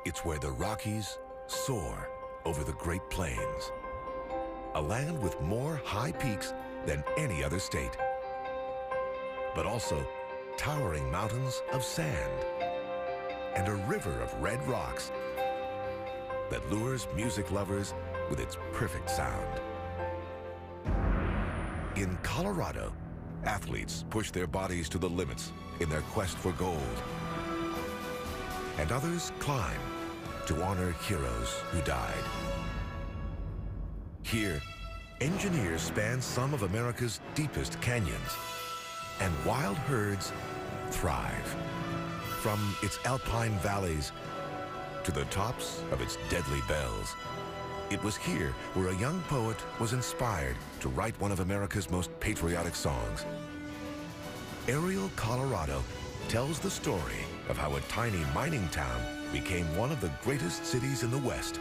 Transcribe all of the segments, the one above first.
It's where the Rockies soar over the Great Plains. A land with more high peaks than any other state. But also towering mountains of sand and a river of red rocks that lures music lovers with its perfect sound. In Colorado, athletes push their bodies to the limits in their quest for gold. And others climb to honor heroes who died. Here, engineers span some of America's deepest canyons, and wild herds thrive. From its alpine valleys to the tops of its deadly bells. It was here where a young poet was inspired to write one of America's most patriotic songs. Ariel, Colorado tells the story of how a tiny mining town became one of the greatest cities in the West,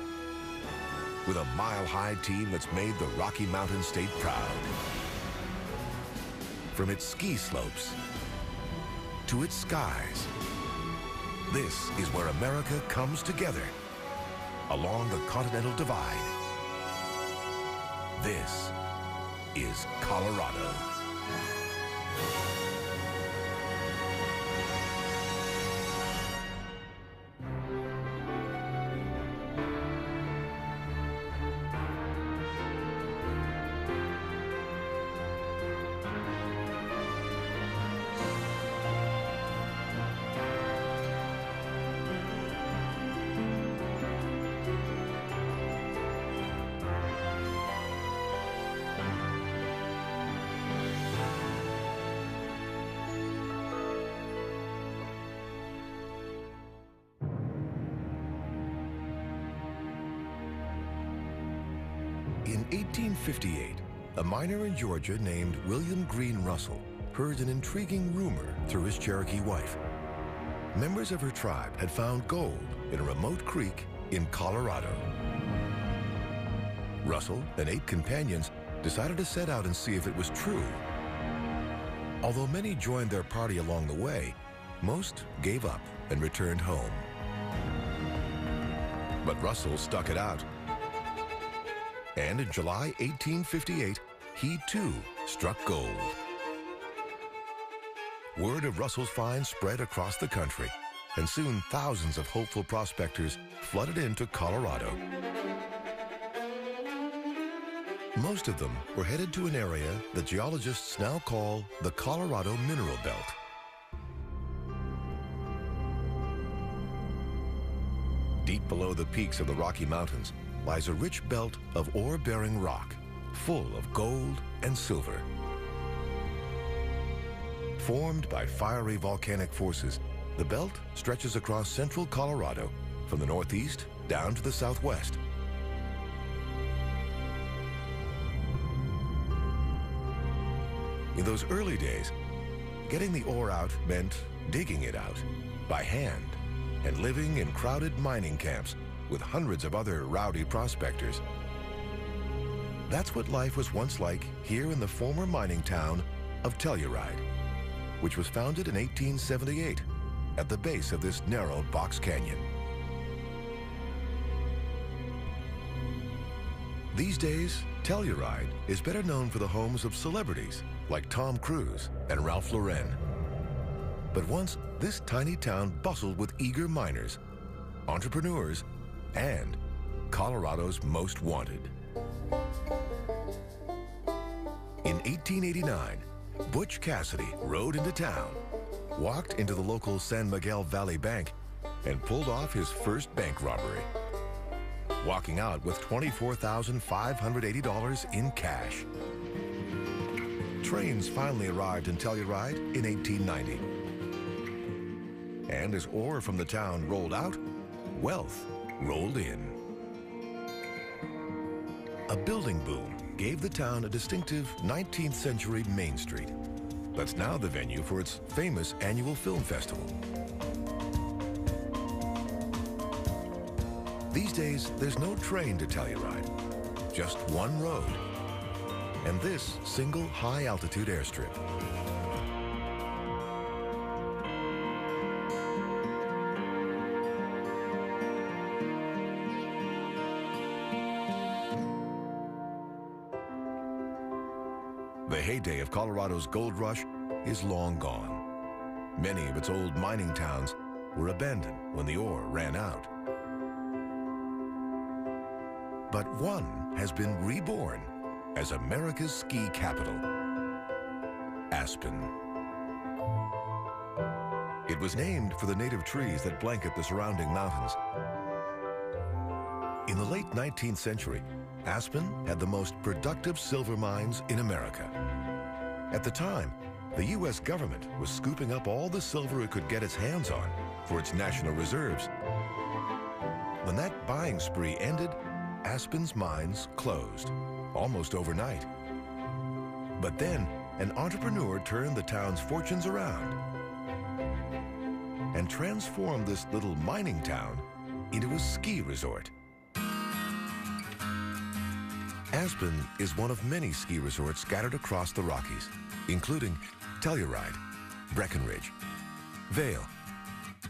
with a mile-high team that's made the Rocky Mountain State proud. From its ski slopes to its skies, this is where America comes together along the Continental Divide. This is Colorado. In 1858, a miner in Georgia named William Green Russell heard an intriguing rumor through his Cherokee wife. Members of her tribe had found gold in a remote creek in Colorado. Russell and 8 companions decided to set out and see if it was true. Although many joined their party along the way, most gave up and returned home. But Russell stuck it out. And in July 1858, he too struck gold. Word of Russell's find spread across the country, and soon thousands of hopeful prospectors flooded into Colorado. Most of them were headed to an area that geologists now call the Colorado Mineral Belt. Deep below the peaks of the Rocky Mountains lies a rich belt of ore-bearing rock, full of gold and silver. Formed by fiery volcanic forces, the belt stretches across central Colorado from the northeast down to the southwest. In those early days, getting the ore out meant digging it out by hand and living in crowded mining camps with hundreds of other rowdy prospectors. That's what life was once like here in the former mining town of Telluride, which was founded in 1878 at the base of this narrow box canyon. These days, Telluride is better known for the homes of celebrities like Tom Cruise and Ralph Lauren. But once, this tiny town bustled with eager miners, entrepreneurs, and Colorado's most wanted. In 1889, Butch Cassidy rode into town, walked into the local San Miguel Valley Bank, and pulled off his first bank robbery, walking out with $24,580 in cash. Trains finally arrived in Telluride in 1890. And as ore from the town rolled out, wealth rolled in. A building boom gave the town a distinctive 19th century Main Street that's now the venue for its famous annual film festival. These days, there's no train to Telluride, just one road, and this single high-altitude airstrip. heyday of Colorado's gold rush is long gone. Many of its old mining towns were abandoned when the ore ran out. But one has been reborn as America's ski capital, Aspen. It was named for the native trees that blanket the surrounding mountains. In the late 19th century, Aspen had the most productive silver mines in America. At the time, the U.S. government was scooping up all the silver it could get its hands on for its national reserves. When that buying spree ended, Aspen's mines closed, almost overnight. But then, an entrepreneur turned the town's fortunes around and transformed this little mining town into a ski resort. Aspen is one of many ski resorts scattered across the Rockies, including Telluride, Breckenridge, Vail,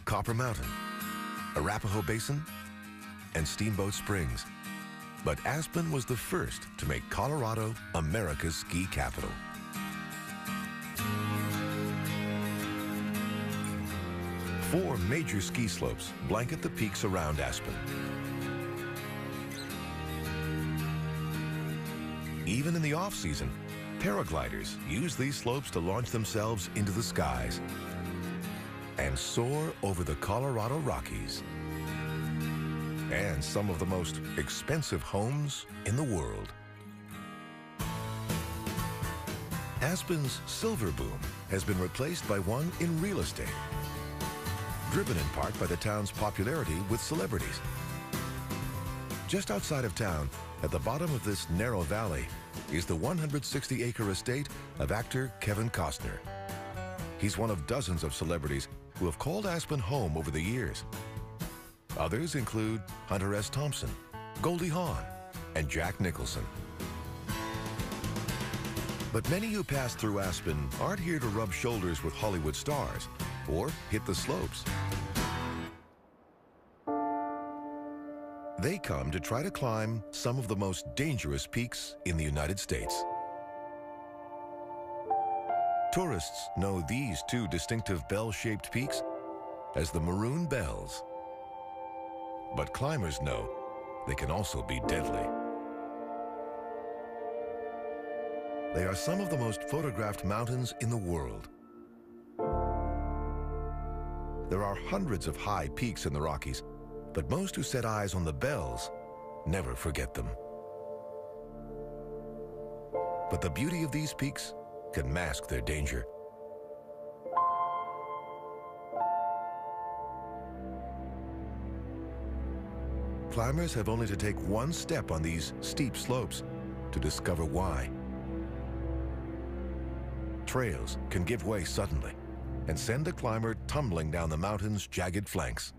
Copper Mountain, Arapahoe Basin, and Steamboat Springs. But Aspen was the first to make Colorado America's ski capital. Four major ski slopes blanket the peaks around Aspen. Even in the off-season, paragliders use these slopes to launch themselves into the skies and soar over the Colorado Rockies and some of the most expensive homes in the world. Aspen's silver boom has been replaced by one in real estate, driven in part by the town's popularity with celebrities. Just outside of town, at the bottom of this narrow valley, is the 160-acre estate of actor Kevin Costner. He's one of dozens of celebrities who have called Aspen home over the years. Others include Hunter S. Thompson, Goldie Hawn, and Jack Nicholson. But many who pass through Aspen aren't here to rub shoulders with Hollywood stars or hit the slopes. They come to try to climb some of the most dangerous peaks in the United States. Tourists know these two distinctive bell-shaped peaks as the Maroon Bells. But climbers know they can also be deadly. They are some of the most photographed mountains in the world. There are hundreds of high peaks in the Rockies, but most who set eyes on the Bells never forget them. But the beauty of these peaks can mask their danger. Climbers have only to take one step on these steep slopes to discover why. Trails can give way suddenly and send a climber tumbling down the mountain's jagged flanks.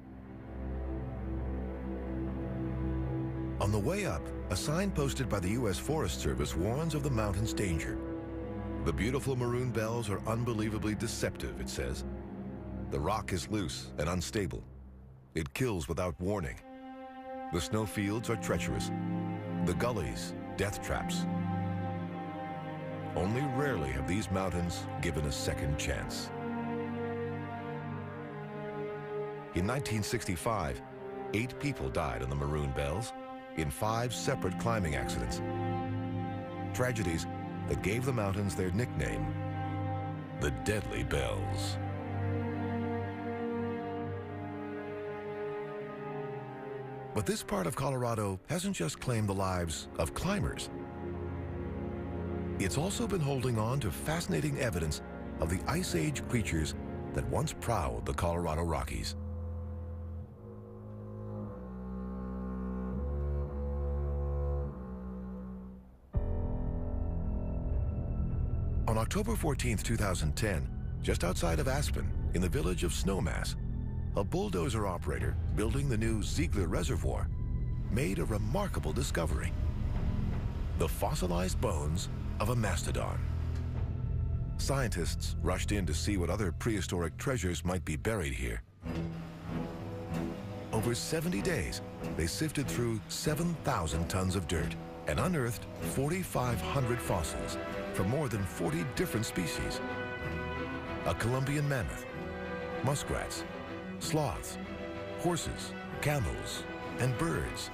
On the way up, a sign posted by the U.S. Forest Service warns of the mountain's danger. The beautiful Maroon Bells are unbelievably deceptive, it says. The rock is loose and unstable. It kills without warning. The snowfields are treacherous. The gullies, death traps. Only rarely have these mountains given a second chance. In 1965, 8 people died on the Maroon Bells in 5 separate climbing accidents. Tragedies that gave the mountains their nickname, the Deadly Bells. But this part of Colorado hasn't just claimed the lives of climbers. It's also been holding on to fascinating evidence of the Ice Age creatures that once prowled the Colorado Rockies. On October 14, 2010, just outside of Aspen, in the village of Snowmass, a bulldozer operator building the new Ziegler Reservoir made a remarkable discovery: the fossilized bones of a mastodon. Scientists rushed in to see what other prehistoric treasures might be buried here. Over 70 days, they sifted through 7,000 tons of dirt and unearthed 4,500 fossils from more than 40 different species. A Columbian mammoth, muskrats, sloths, horses, camels, and birds,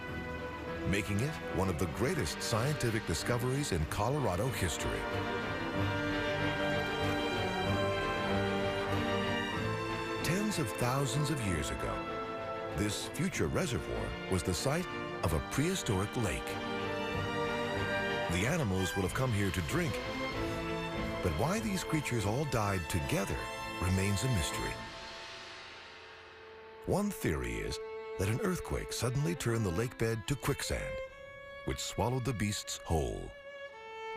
making it one of the greatest scientific discoveries in Colorado history. Tens of thousands of years ago, this future reservoir was the site of a prehistoric lake. The animals would have come here to drink, but why these creatures all died together remains a mystery. One theory is that an earthquake suddenly turned the lake bed to quicksand, which swallowed the beasts whole,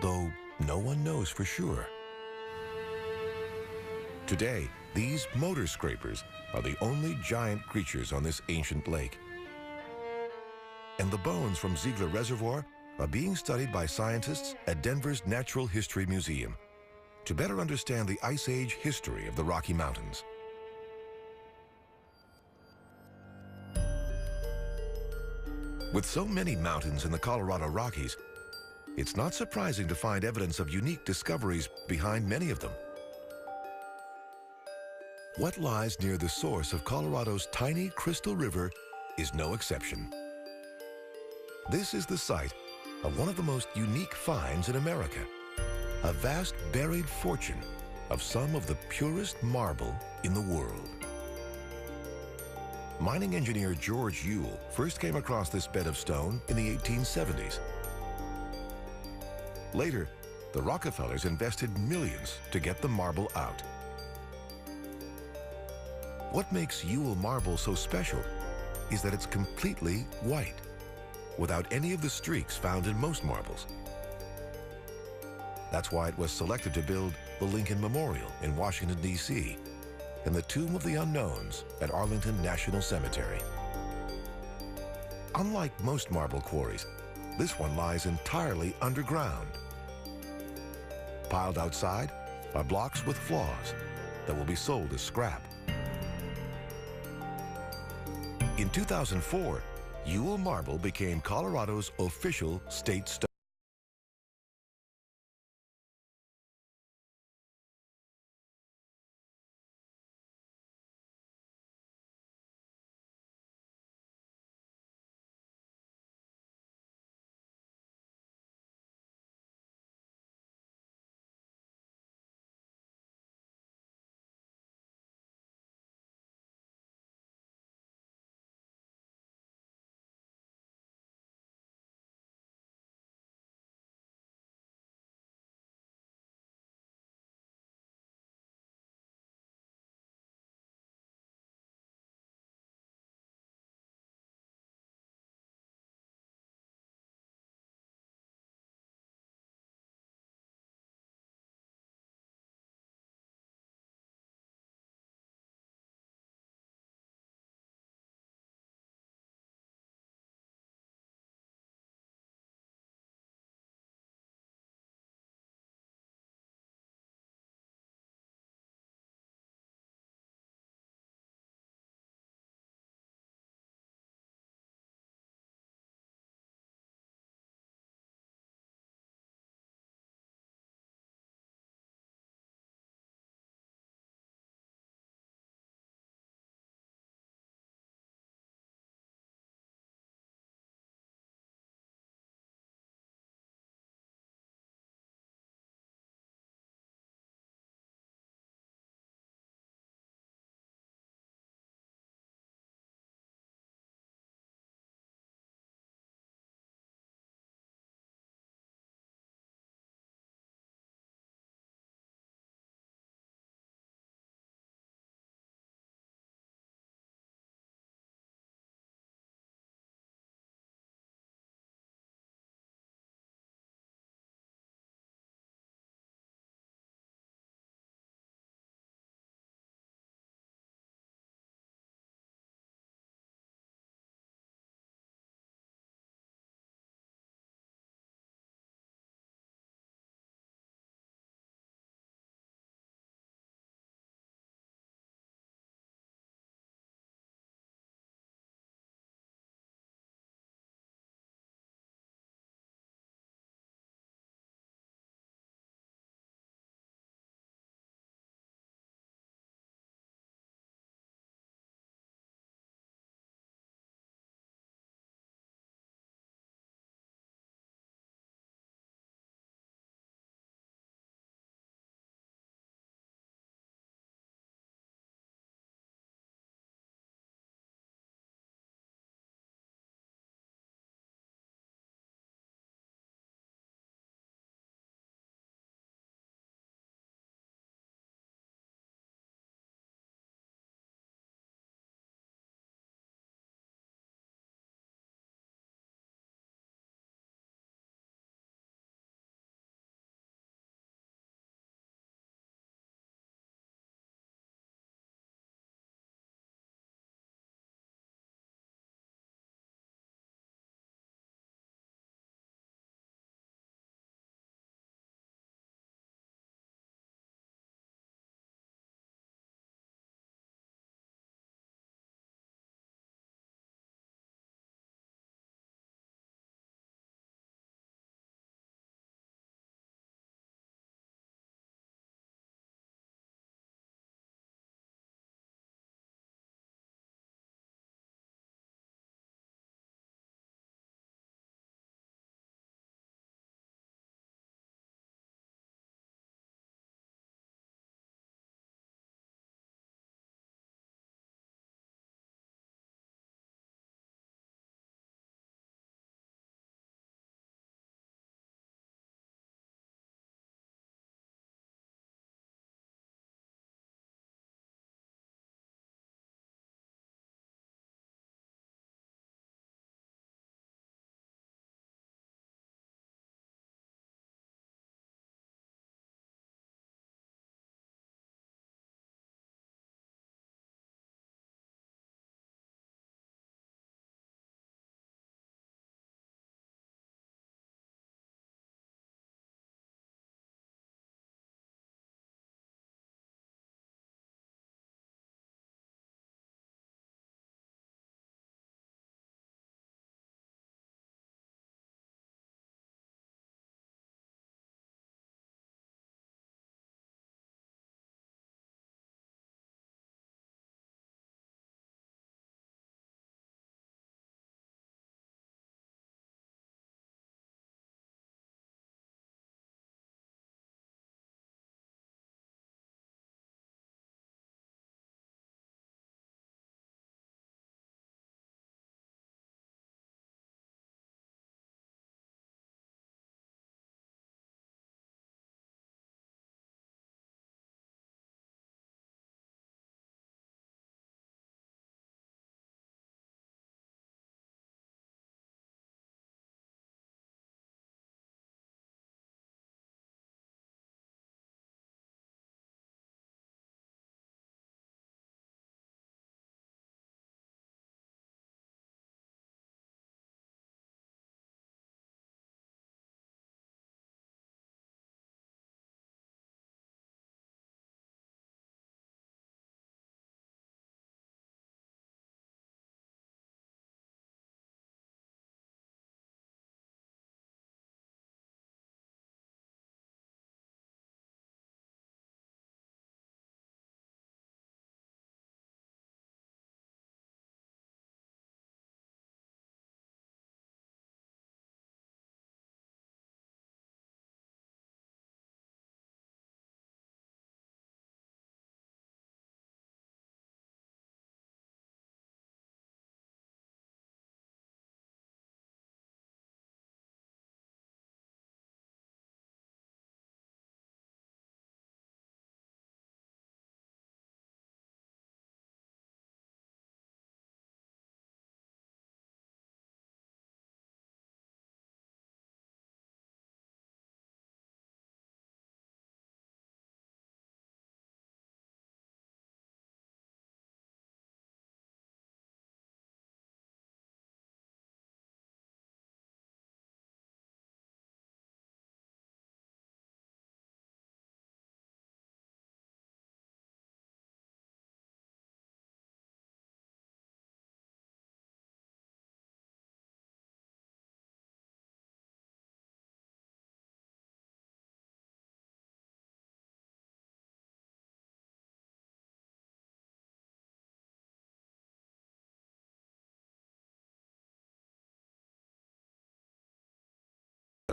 though no one knows for sure. Today, these motor scrapers are the only giant creatures on this ancient lake. And the bones from Ziegler Reservoir are being studied by scientists at Denver's Natural History Museum to better understand the Ice Age history of the Rocky Mountains. With so many mountains in the Colorado Rockies, it's not surprising to find evidence of unique discoveries behind many of them. What lies near the source of Colorado's tiny Crystal River is no exception. This is the site of one of the most unique finds in America, a vast buried fortune of some of the purest marble in the world. Mining engineer George Ewell first came across this bed of stone in the 1870s. Later, the Rockefellers invested millions to get the marble out. What makes Ewell marble so special is that it's completely white, without any of the streaks found in most marbles. That's why it was selected to build the Lincoln Memorial in Washington, D.C., and the Tomb of the Unknowns at Arlington National Cemetery. Unlike most marble quarries, this one lies entirely underground. Piled outside are blocks with flaws that will be sold as scrap. In 2004, Ewell marble became Colorado's official state stone.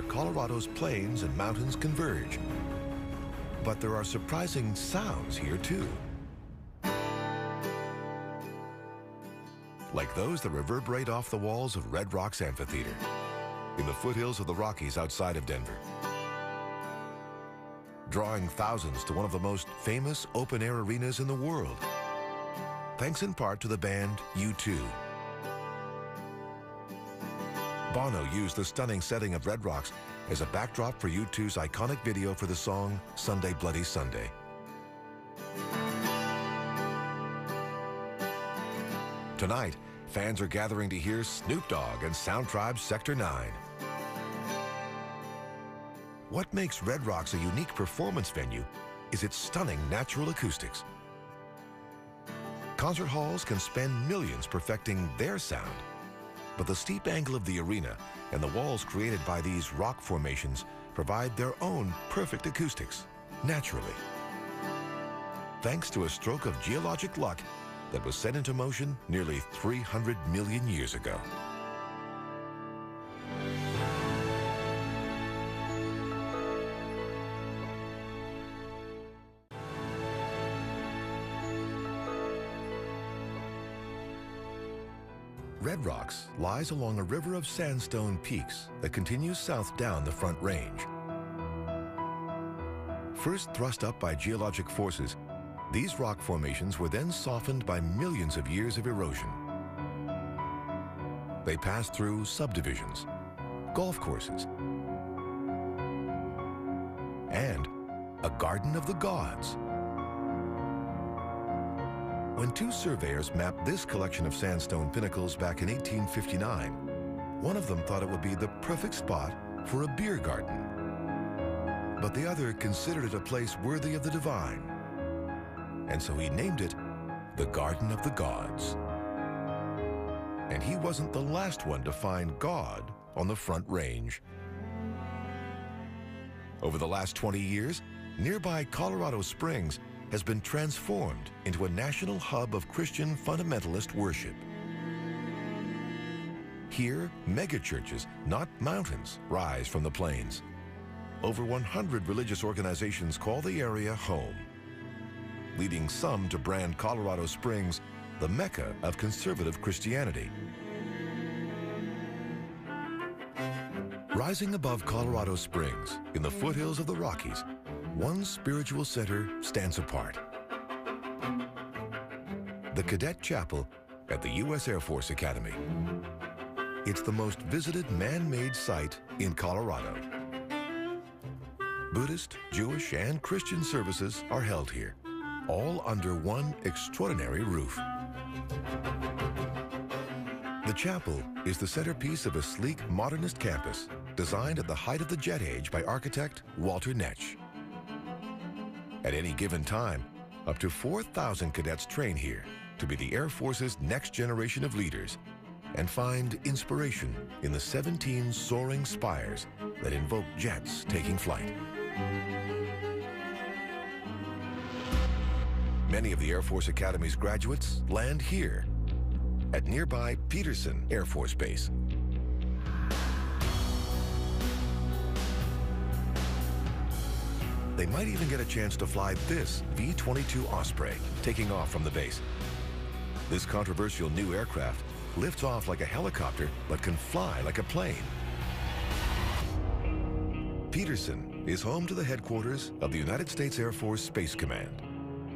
where Colorado's plains and mountains converge. But there are surprising sounds here too. Like those that reverberate off the walls of Red Rocks Amphitheater in the foothills of the Rockies outside of Denver, drawing thousands to one of the most famous open-air arenas in the world, thanks in part to the band U2. Bono used the stunning setting of Red Rocks as a backdrop for U2's iconic video for the song Sunday Bloody Sunday. Tonight, fans are gathering to hear Snoop Dogg and Soundtribe's Sector 9. What makes Red Rocks a unique performance venue is its stunning natural acoustics. Concert halls can spend millions perfecting their sound, but the steep angle of the arena and the walls created by these rock formations provide their own perfect acoustics, naturally. Thanks to a stroke of geologic luck that was set into motion nearly 300 million years ago. Red Rocks lies along a river of sandstone peaks that continues south down the Front Range. First thrust up by geologic forces, these rock formations were then softened by millions of years of erosion. They passed through subdivisions, golf courses, and a garden of the gods. When two surveyors mapped this collection of sandstone pinnacles back in 1859, one of them thought it would be the perfect spot for a beer garden. But the other considered it a place worthy of the divine. And so he named it the Garden of the Gods. And he wasn't the last one to find God on the Front Range. Over the last 20 years, nearby Colorado Springs has been transformed into a national hub of Christian fundamentalist worship. Here, megachurches, not mountains, rise from the plains. Over 100 religious organizations call the area home, leading some to brand Colorado Springs the Mecca of conservative Christianity. Rising above Colorado Springs, in the foothills of the Rockies, one spiritual center stands apart. The Cadet Chapel at the U.S. Air Force Academy. It's the most visited man-made site in Colorado. Buddhist, Jewish, and Christian services are held here, all under one extraordinary roof. The chapel is the centerpiece of a sleek modernist campus designed at the height of the jet age by architect Walter Netsch. At any given time, up to 4,000 cadets train here to be the Air Force's next generation of leaders and find inspiration in the 17 soaring spires that invoke jets taking flight. Many of the Air Force Academy's graduates land here at nearby Peterson Air Force Base. They might even get a chance to fly this V-22 Osprey taking off from the base. This controversial new aircraft lifts off like a helicopter but can fly like a plane. Peterson is home to the headquarters of the United States Air Force Space Command,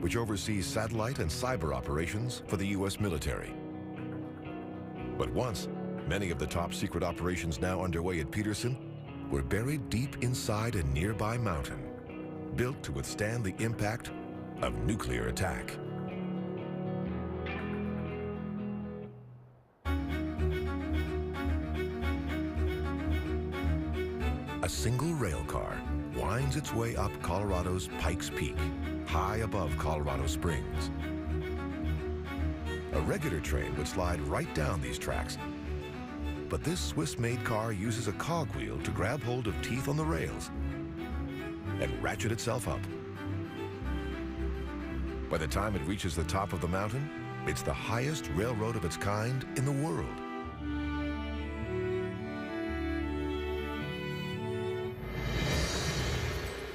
which oversees satellite and cyber operations for the U.S. military. But once, many of the top secret operations now underway at Peterson were buried deep inside a nearby mountain, built to withstand the impact of nuclear attack. A single rail car winds its way up Colorado's Pikes Peak, high above Colorado Springs. A regular train would slide right down these tracks, but this Swiss-made car uses a cogwheel to grab hold of teeth on the rails and ratchet itself up. By the time it reaches the top of the mountain, it's the highest railroad of its kind in the world.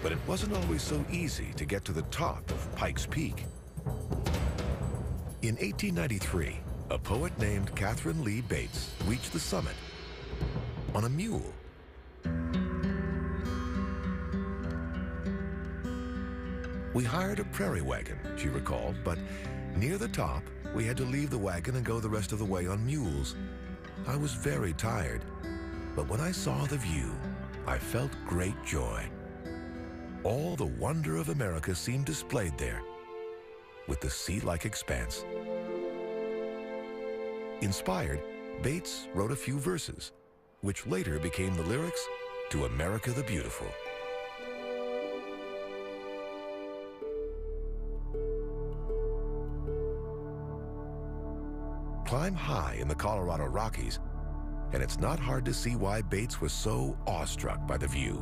But it wasn't always so easy to get to the top of Pikes Peak. In 1893, a poet named Catherine Lee Bates reached the summit on a mule. We hired a prairie wagon, she recalled, but near the top, we had to leave the wagon and go the rest of the way on mules. I was very tired, but when I saw the view, I felt great joy. All the wonder of America seemed displayed there, with the sea-like expanse. Inspired, Bates wrote a few verses, which later became the lyrics to America the Beautiful. Climb high in the Colorado Rockies, and it's not hard to see why Bates was so awestruck by the view.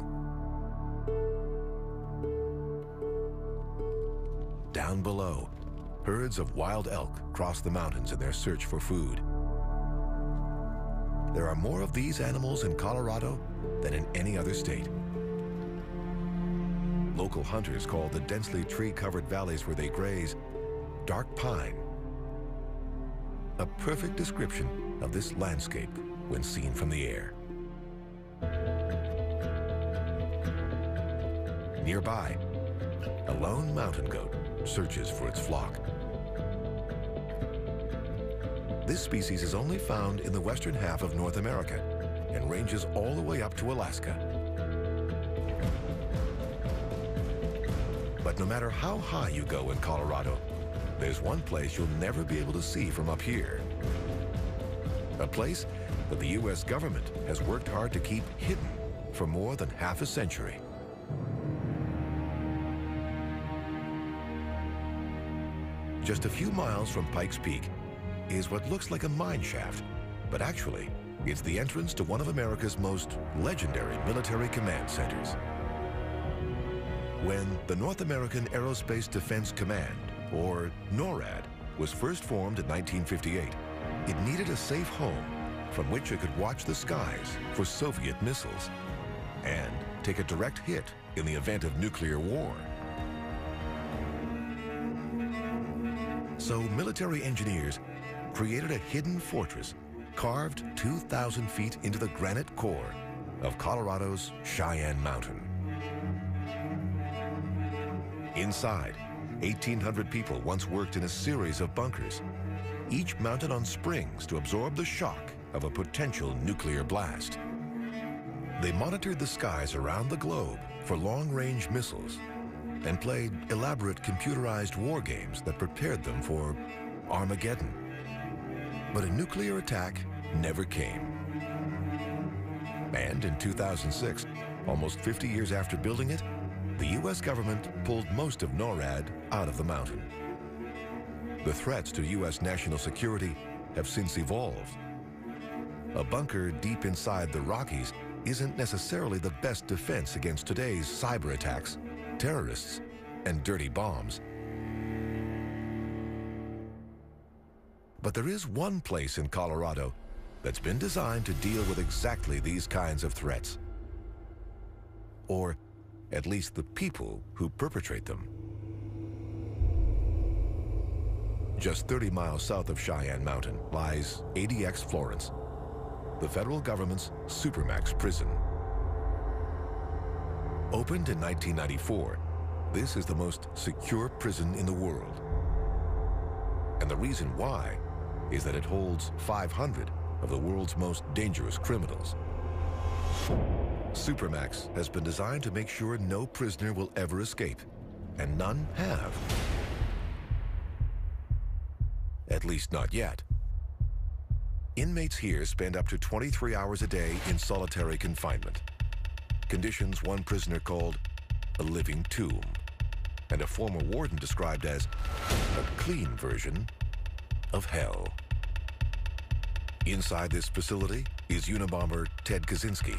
Down below, herds of wild elk cross the mountains in their search for food. There are more of these animals in Colorado than in any other state. Local hunters call the densely tree-covered valleys where they graze dark pine. A perfect description of this landscape when seen from the air. Nearby, a lone mountain goat searches for its flock. This species is only found in the western half of North America and ranges all the way up to Alaska. But no matter how high you go in Colorado, there's one place you'll never be able to see from up here. A place that the U.S. government has worked hard to keep hidden for more than half a century. Just a few miles from Pikes Peak is what looks like a mine shaft, but actually, it's the entrance to one of America's most legendary military command centers. When the North American Aerospace Defense Command, or NORAD, was first formed in 1958, it needed a safe home from which it could watch the skies for Soviet missiles and take a direct hit in the event of nuclear war. So military engineers created a hidden fortress carved 2,000 feet into the granite core of Colorado's Cheyenne Mountain. Inside, 1,800 people once worked in a series of bunkers, each mounted on springs to absorb the shock of a potential nuclear blast. They monitored the skies around the globe for long-range missiles and played elaborate computerized war games that prepared them for Armageddon. But a nuclear attack never came. And in 2006, almost 50 years after building it, the U.S. government pulled most of NORAD out of the mountain. The threats to U.S. national security have since evolved. A bunker deep inside the Rockies isn't necessarily the best defense against today's cyber attacks, terrorists, and dirty bombs. But there is one place in Colorado that's been designed to deal with exactly these kinds of threats. Or at least the people who perpetrate them. Just 30 miles south of Cheyenne Mountain lies ADX Florence, the federal government's Supermax prison. Opened in 1994, this is the most secure prison in the world. And the reason why is that it holds 500 of the world's most dangerous criminals. Supermax has been designed to make sure no prisoner will ever escape, and none have. At least not yet. Inmates here spend up to 23 hours a day in solitary confinement, conditions one prisoner called a living tomb, and a former warden described as a clean version of hell. Inside this facility is Unabomber Ted Kaczynski.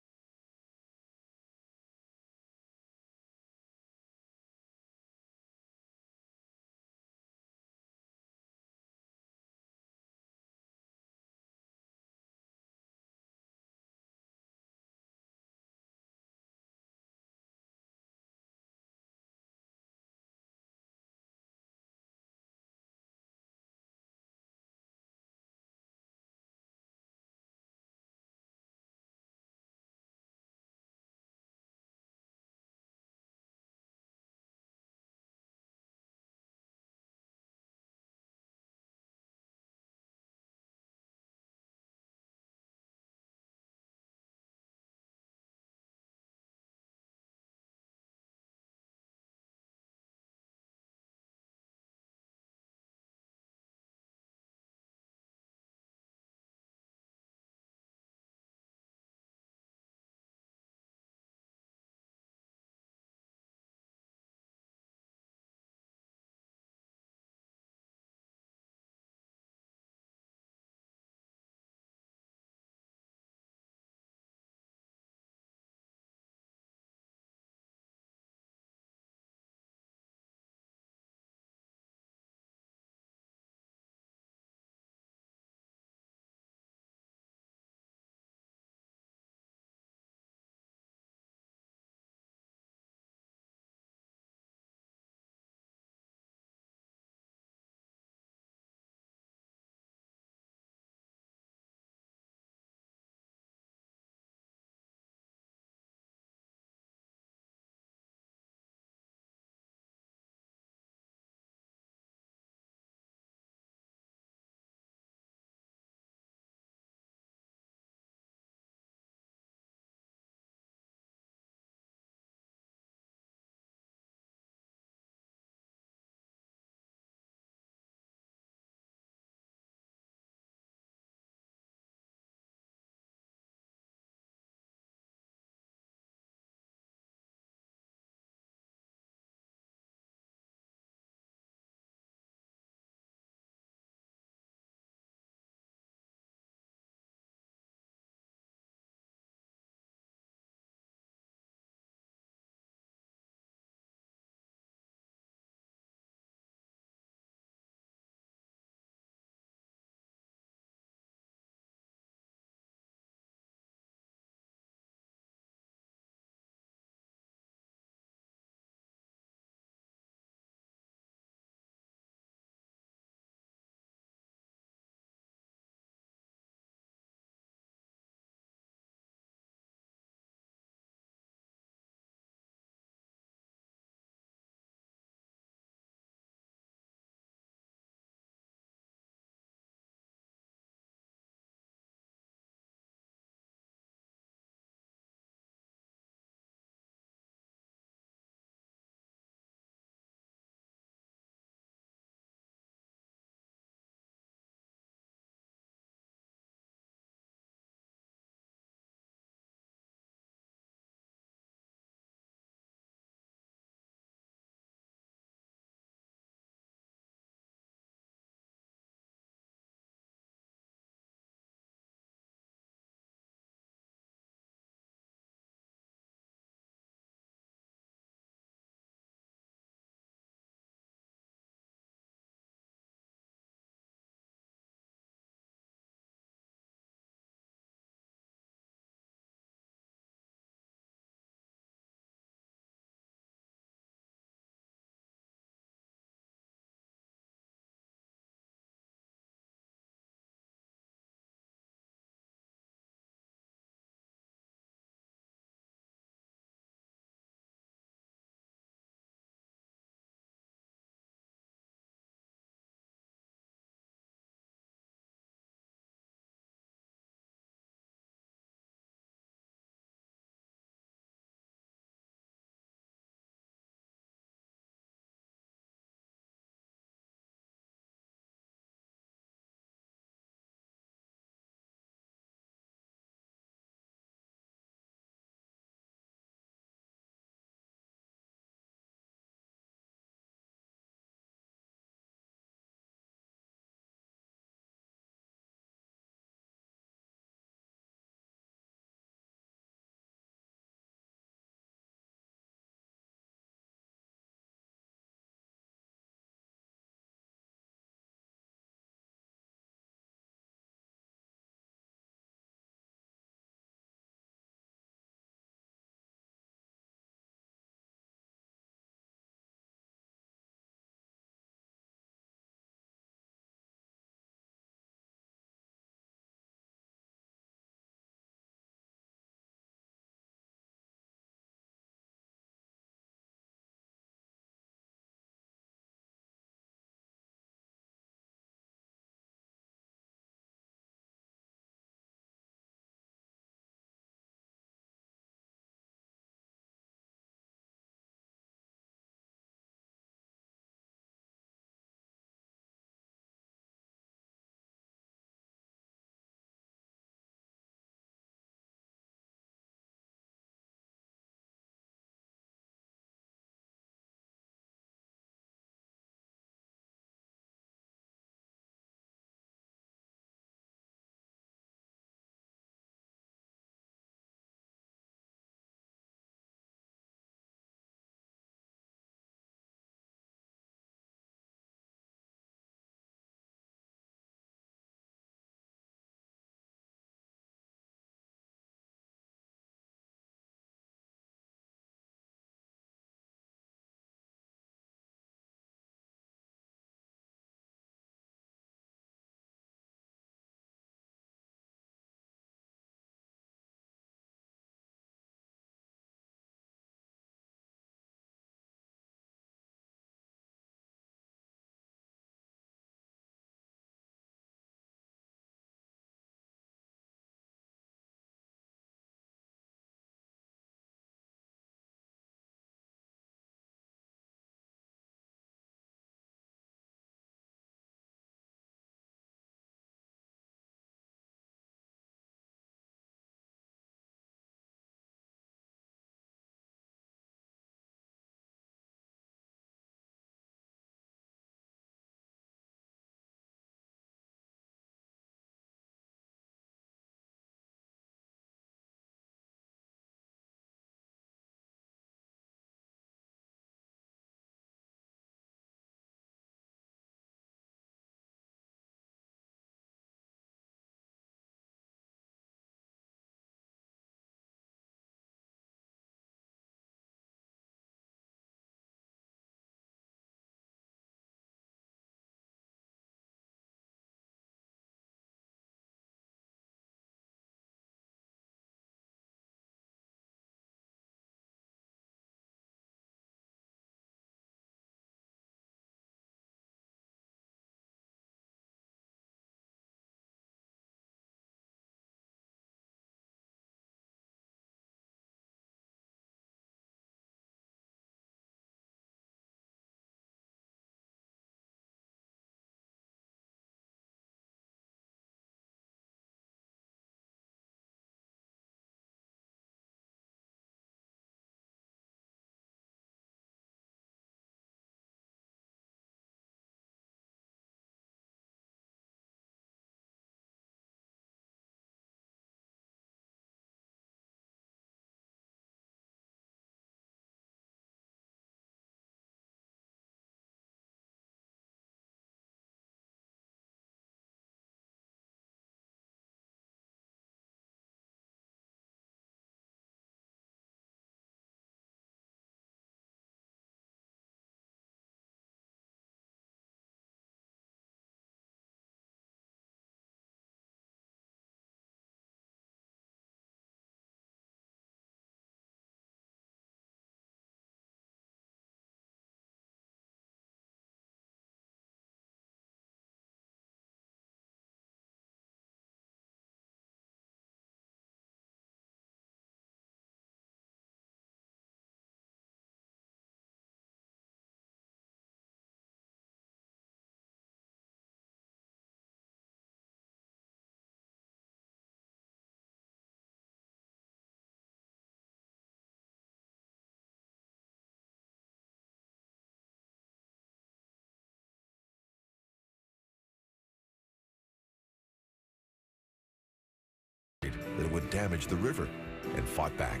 damaged the river and fought back.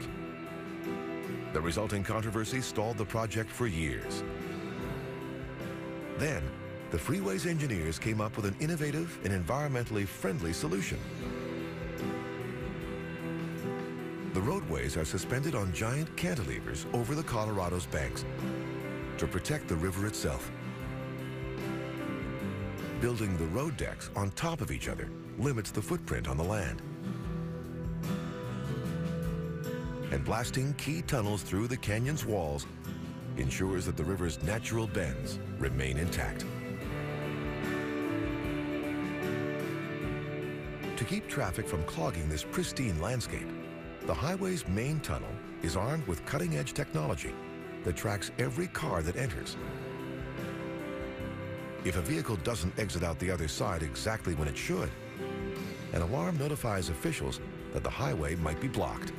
The resulting controversy stalled the project for years. Then, the freeway's engineers came up with an innovative and environmentally friendly solution. The roadways are suspended on giant cantilevers over the Colorado's banks to protect the river itself. Building the road decks on top of each other limits the footprint on the land. And blasting key tunnels through the canyon's walls ensures that the river's natural bends remain intact. To keep traffic from clogging this pristine landscape, the highway's main tunnel is armed with cutting-edge technology that tracks every car that enters. If a vehicle doesn't exit out the other side exactly when it should, an alarm notifies officials that the highway might be blocked.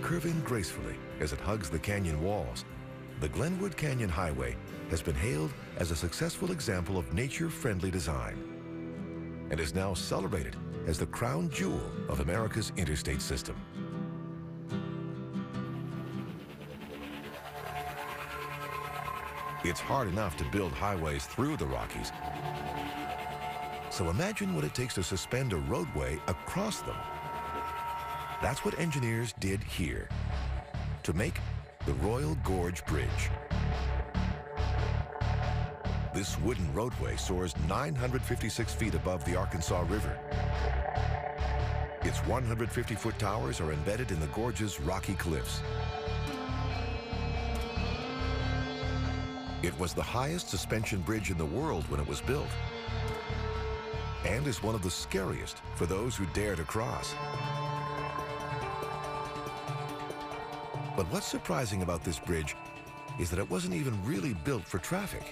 Curving gracefully as it hugs the canyon walls, the Glenwood Canyon Highway has been hailed as a successful example of nature-friendly design and is now celebrated as the crown jewel of America's interstate system. It's hard enough to build highways through the Rockies, so imagine what it takes to suspend a roadway across them. That's what engineers did here to make the Royal Gorge Bridge. This wooden roadway soars 956 feet above the Arkansas River. Its 150-foot towers are embedded in the gorge's rocky cliffs. It was the highest suspension bridge in the world when it was built, and is one of the scariest for those who dare to cross. But what's surprising about this bridge is that it wasn't even really built for traffic.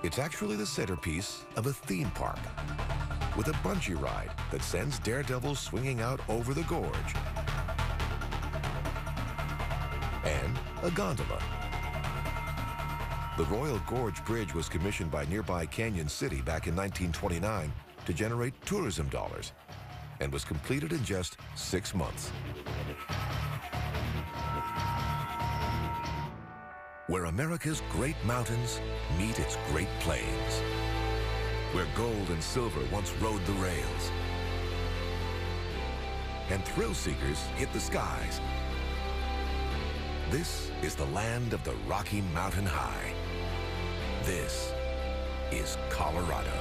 It's actually the centerpiece of a theme park with a bungee ride that sends daredevils swinging out over the gorge, and a gondola. The Royal Gorge Bridge was commissioned by nearby Canyon City back in 1929 to generate tourism dollars and was completed in just 6 months. Where America's great mountains meet its great plains. Where gold and silver once rode the rails. And thrill seekers hit the skies. This is the land of the Rocky Mountain High. This is Colorado.